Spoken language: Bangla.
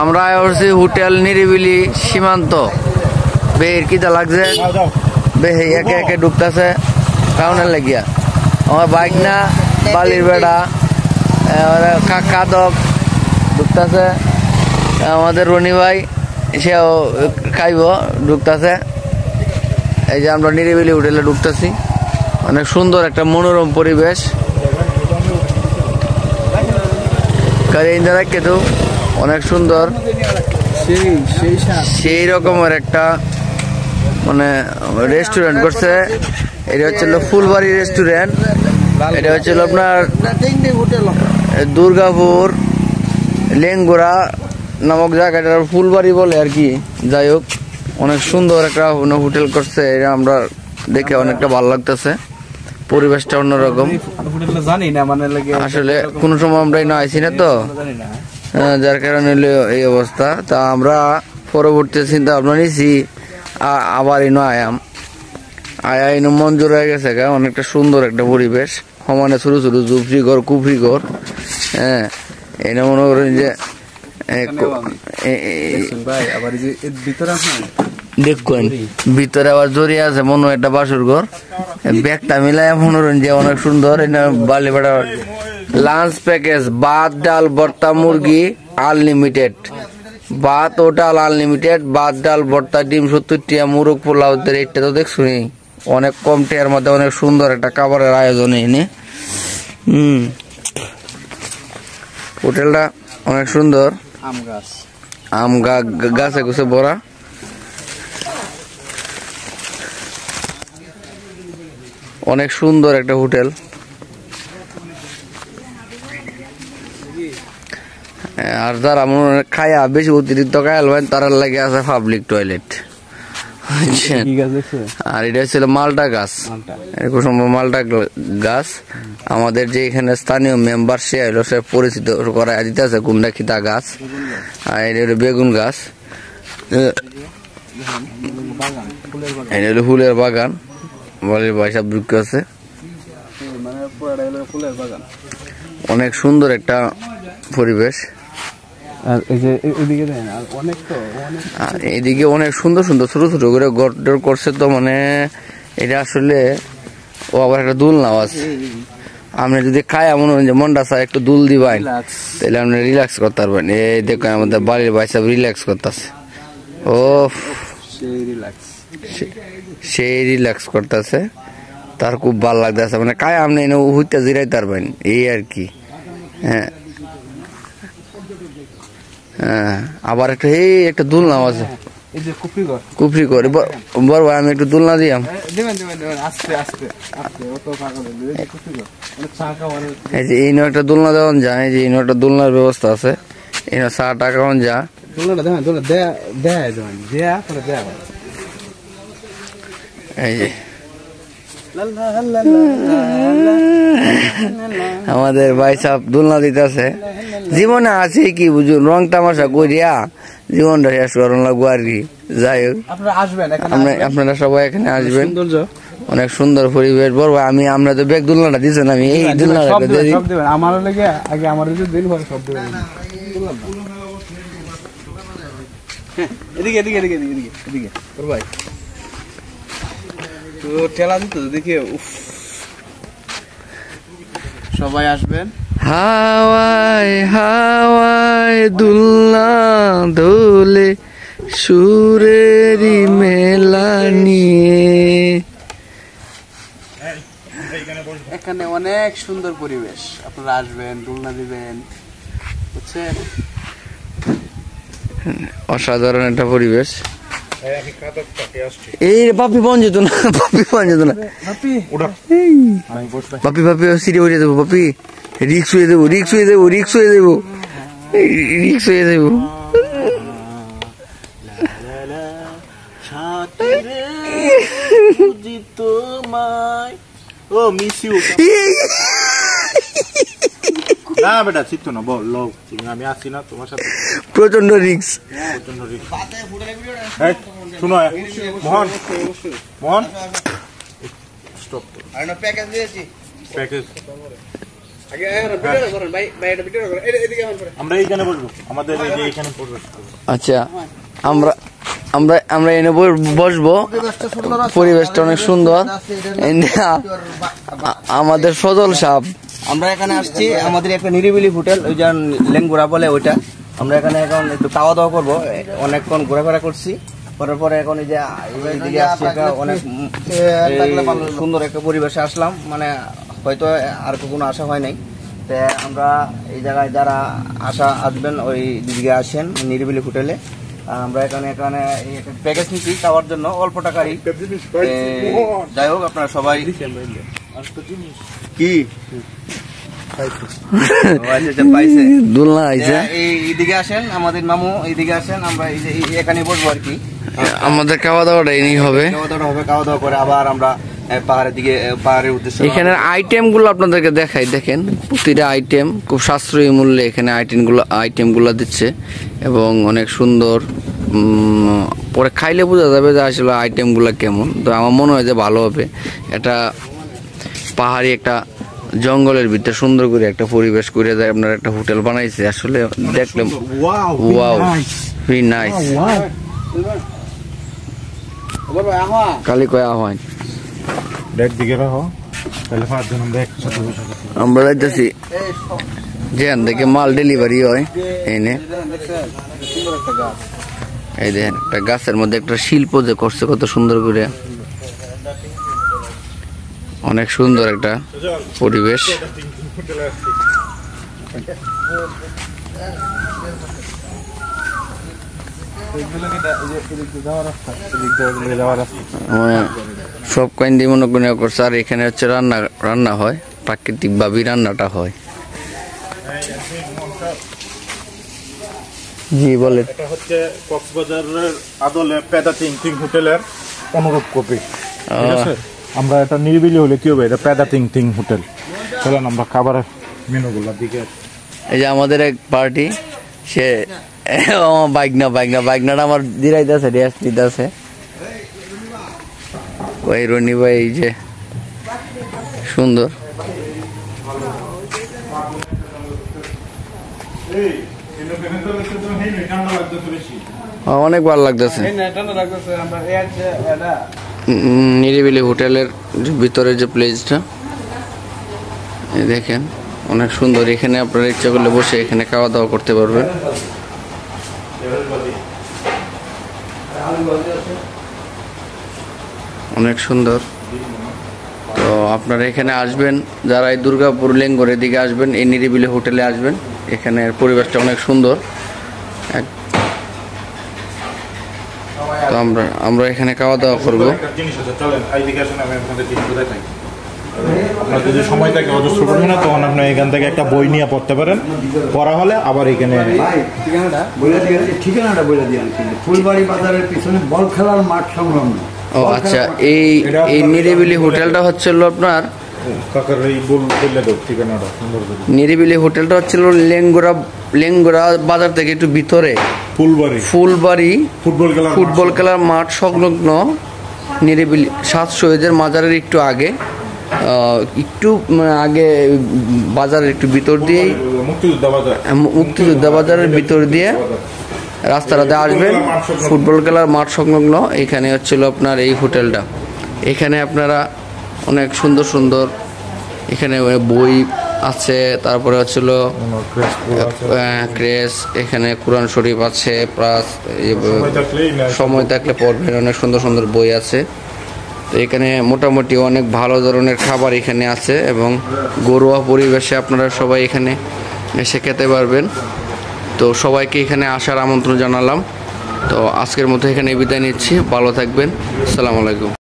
আমরা আসছি হোটেল নিরিবিলি সীমান্ত। বের কিটা লাগছে, বেহে একে একে ঢুকতেছে কারণের লাগিয়া। আমার বাইক না বালির বেড়া কাদক ঢুকতেছে। আমাদের রনি ভাই সেও খাইব ঢুকতেছে। এই যে আমরা নিরিবিলি হোটেলে ঢুকতেছি। অনেক সুন্দর একটা মনোরম পরিবেশ। কিন্তু অনেক সুন্দর সেই রকমের একটা মানে রেস্টুরেন্ট করছে। এটা হচ্ছে ফুলবাড়ি রেস্টুরেন্ট। এটা হচ্ছে আপনার দুর্গাপুর লেঙ্গুরা নামক জায়গাটা ফুলবাড়ি বলে আর কি। যাই হোক, অনেক সুন্দর একটা হোটেল করছে। এটা আমরা দেখে অনেকটা ভালো লাগতেছে। পরিবেশটা অন্যরকম। আসলে কোনো সময় আমরা না আইসি না তো, যার কারণে এই অবস্থা। তা আমরা পরবর্তী চিন্তা ভাবনা নিছি আবার আয়াম আইন মঞ্জুর হয়ে গেছে। অনেকটা সুন্দর একটা পরিবেশ, সমানে ছোট ছোট জুফরি ঘর কুফরি ঘর। হ্যাঁ, এটা মনে করেন যে দেখুন ভিতরে আবার জড়িয়ে আছে মনে একটা বাসুর ঘর। ব্যাগটা মিলাই মনোরঞ্জন যে অনেক সুন্দর। বালিপাড়া লাঞ্চ প্যাকেজ ভাত ডাল ভর্তা মুরগি আনলিমিটেড, ভাত ও ডাল আনলিমিটেড, ভাত ডাল ভর্তা ডিম 70 টিয়া মুরগ পোলাও রেটটা তো দেখছুনি অনেক কম টিয়ার মধ্যে অনেক সুন্দর একটা খাবারের আয়োজন এনে। হোটেলটা অনেক সুন্দর। আম গাছে গুছে ভরা। অনেক সুন্দর একটা হোটেল। আর যারা মনে খায়া বেশি অতিরিক্ত খায়ালবেন তার লাগে আছে পাবলিক টয়লেট। আর এটা ছিল মালটা গাছ, মালটা গাছ। আমাদের যে এখানে স্থানীয় মেম্বার সে হলো সে পরিচিত করা দিতে আছে কোনটা খিতা গাছ। আর এটা হলো বেগুন গাছ। এটা হলো ফুলের বাগান। বলির পয়সা বৃক্ষ আছে। অনেক সুন্দর একটা পরিবেশ। এদিকে অনেক সুন্দর সুন্দর ছোট ছোট করে গড় করছে। তো মানে এটা আসলে ও আবার একটা দুলনাও আছে। আপনি যদি খায় মনে হয় যে মনটা চায় একটু দুল দিবেন তাহলে আপনি রিল্যাক্স করতে পারবেন। এই দেখেন আমাদের বাড়ির পয়সা রিল্যাক্স করতেছে। ও সেই রিল্যাক্স করতেছে, তার খুব ভালো লাগতেছে। মানে কায় আপনি হুইতে জিরাইতে পারবেন এই আর কি। হ্যাঁ হ্যাঁ, আবার একটা একটা দুলনাও আছে কুফরি করে। বড় ভাই আমি একটু দুলনা দিয়াম। এই যে এই একটা দুলনা দেওয়ান যা, এই যে এই একটা দুলনার ব্যবস্থা আছে। এই 60 টাকা যা। এই যে আমাদের ভাই সাহেব দুলনা দিতেছে। জীবনে আছে কি বুঝুন, রং তামাশা করিয়া জীবনটা শেষ করার লাগবো আর কি। যাই হোক, আপনারা সবাই এখানে আসবেন। অনেক সুন্দর পরিবেশ। বলবো আমি আমরা তো ব্যাগ দুলনাটা দিচ্ছেন, আমি এই দুলনাটা আমার লাগে আগে আমার এদিকে এদিকে এদিকে এদিকে এদিকে ভাই তো ঠেলা দিত দেখে। সবাই আসবেন। হাওয়ায় হাওয়ায় দুলনা দোলে সুরেরি মেলা নিয়ে। এখানে অনেক সুন্দর পরিবেশ, আপনারা আসবেন, দুলনা দিবেন, বুঝছেন? অসাধারণ একটা পরিবেশ। এই বাপি বন যেত না, বাপি বন যেত না, বাপি বাপি সিঁড়ি উঠে দেবো, বাপি রিক্স হয়ে দেবো, রিক্স হয়ে দেবো, রিক্স হয়ে দেবো, রিক্স হয়ে দেবো। না বেটা চিত্ত না, বল লোক আমি আসছি না তোমার সাথে। প্রচন্ড রিক্স, প্রচন্ড রিক্স। শুনো মোহন, মোহন স্টপ। প্যাকেজ দিয়েছি, প্যাকেজ আমরা এইখানে বসবো, আমাদের এই যে এইখানে প্রবেশ করবো। আচ্ছা, আমরা আমরা আমরা এনে বসবো। পরিবেশটা অনেক সুন্দর। আমাদের ফজল সাহেব, আমরা এখানে আসছি, আমাদের একটা নিরিবিলি হোটেল, ওই যে লেঙ্গুরা বলে ওইটা। আমরা এখানে এখন একটু খাওয়া দাওয়া করবো, অনেকক্ষণ ঘোরাফেরা করছি, করার পরে এখন এই যে এইদিকে আসছি, একটা অনেক সুন্দর একটা পরিবেশে আসলাম, মানে হয়তো আর কোনো আশা হয় নাই। তো আমরা এই জায়গায় যারা আসবেন ওই দিকে আসেন নিরিবিলি হোটেলে। আমরা এখানে প্যাকেজ নিচ্ছি খাওয়ার জন্য অল্প টাকারই। যাই হোক, আপনারা সবাই কি দোলনা আইছে, এইদিকে আসেন, আমাদের মামু এইদিকে আসেন, আমরা এখানে বসবো আর কি। আমাদের খাওয়া দাওয়াটা এই হবে। খাওয়া দাওয়া করে আবার আমরা পাহাড়ের দিকে, পাহাড়ের উদ্দেশ্যে। এখানের আইটেম গুলো আপনাদেরকে দেখাই, দেখেন প্রতিটা আইটেম খুব সাশ্রয়ী মূল্যে এখানে আইটেম গুলো দিচ্ছে এবং অনেক সুন্দর। পরে খাইলে বোঝা যাবে যে আসলে আইটেম গুলা কেমন। তো আমার মনে হয় যে ভালো হবে। এটা পাহাড়ি একটা জঙ্গলের ভিতরে সুন্দর করে একটা পরিবেশ করে যায় আপনার একটা হোটেল বানাইছে। আসলে দেখলে ওয়াও, ভেরি নাইস। কালি কয় আহ্বান আমরা যাইতেছি যেখান থেকে মাল ডেলিভারি হয় এনে। এই দেখেন একটা গাছের মধ্যে একটা শিল্প যে করছে কত সুন্দর করে, অনেক সুন্দর একটা পরিবেশ। সব কাইন্দি মনে করছে। আর এখানে হচ্ছে রান্না হয়, প্রাকৃতিক ভাবে রান্নাটা হয়। জি বলেন। এটা হচ্ছে কক্সবাজারের আদলে পেদা তিং হোটেলের অনুরূপ কপি। ঠিক আছে, আমরা এটা নিরিবিলি হলে কি হবে, এটা পেদা তিং হোটেল। চলেন আমরা খাবারের মেনুগুলোর দিকে। এই যে আমাদের এক পার্টি, সে বাইকনাটা আমার দিরাইতেছে, রেস্ট দিতেছে। ওই রনি ভাই, এই যে সুন্দর। অনেক ভালো লাগতেছে। নিরিবিলি হোটেলের ভিতরে যে প্লেসটা দেখেন অনেক সুন্দর। এখানে আপনারা ইচ্ছা করলে বসে এখানে খাওয়া দাওয়া করতে পারবেন। অনেক সুন্দর। তো আপনারা এখানে আসবেন, যারা এই দুর্গাপুর লেঙ্গরের দিকে আসবেন, এই নিরিবিলি হোটেলে আসবেন। এখানের পরিবেশটা অনেক সুন্দর। তো আমরা এখানে খাওয়া দাওয়া করবো। আপনার যদি সময় থাকে অজস্র পরিমাণে, তখন আপনি এখান থেকে একটা বই নিয়ে পড়তে পারেন। পড়া হলে আবার এখানে ঠিকানাটা বলে দিয়ে, ফুলবাড়ি বাজারের পিছনে বল খেলার মাঠ সংলগ্ন। ও আচ্ছা, এই নিরিবিলি হোটেলটা হচ্ছিল আপনার নিরিবিলি হোটেলটা হচ্ছিল লেঙ্গুরা বাজার থেকে একটু ভিতরে, ফুলবাড়ি ফুটবল খেলার মাঠ সংলগ্ন নিরিবিলি 7 শহীদের মাজারের একটু আগে, একটু আগে বাজারের একটু ভিতর দিয়েই, মুক্তিযোদ্ধা বাজারের ভিতর দিয়ে রাস্তাটাতে আসবেন, ফুটবল খেলার মাঠ সংলগ্ন। এখানে হচ্ছিল আপনার এই হোটেলটা। এখানে আপনারা অনেক সুন্দর সুন্দর এখানে বই আছে, তারপরে হচ্ছিল ক্রেস, এখানে কোরআন শরীফ আছে, প্লাস সময় থাকলে পড়বেন, অনেক সুন্দর সুন্দর বই আছে। তো এখানে মোটামুটি অনেক ভালো ধরনের খাবার এখানে আছে এবং ঘরোয়া পরিবেশে আপনারা সবাই এখানে এসে খেতে পারবেন। তো সবাইকে এখানে আসার আমন্ত্রণ জানালাম। তো আজকের মতো এখানে বিদায় নিচ্ছি। ভালো থাকবেন। আসসালামু আলাইকুম।